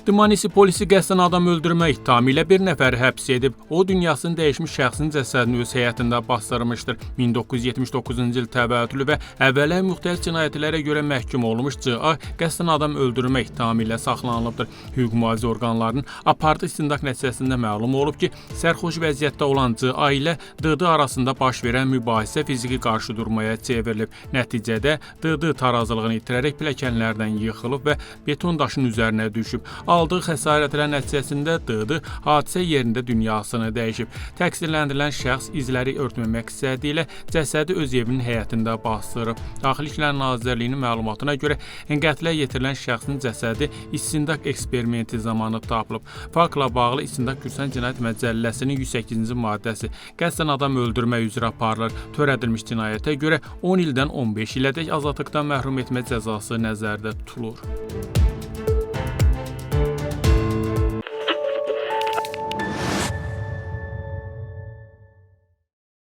Dmanisi polisi qəsdən adam öldürmə ittihamı ilə bir nəfəri həbs edib. O, dünyasını dəyişmiş şəxsin cəsədini öz həyətində bastırmışdır. 1979-cu il təvəllüdlü və əvvəllər müxtəlif cinayətlərə görə məhkum olmuş C.A. qəsdən adam öldürmə ittihamı ilə saxlanılıbdır. Hüquq mühafizə orqanlarının apardığı istintaq nəticəsində məlum olub ki, sərxoş vəziyyətdə olan C.A. ilə D.D. arasında baş verən mübahisə fiziki qarşıdurmaya çevrilib. Nəticədə D.D. tarazlığını itirərək pilləkənlərdən yıxılıb və beton daşın üzərinə düşüb. Aldığı xəsarətlər nəticəsində D.D. hadisə yerində dünyasını dəyişib. Təqsirləndirilən şəxs izləri örtməmək məqsədi ilə cəsədi öz evinin həyətində bastırıb. Daxili İşlər Nazirliyinin məlumatına görə qətlə yetirilən şəxsin cəsədi istintaq eksperimenti zamanı tapılıb. Faktla bağlı İstintaq Gürcüstan Cinayət Məcəlləsinin 108-ci maddəsi qəsdən adam öldürmə üzrə aparılır. Törədilmiş cinayətə görə 10 ildən 15 ilədək azadlıqdan məhrum etmə cəzası nəzərdə tutulur.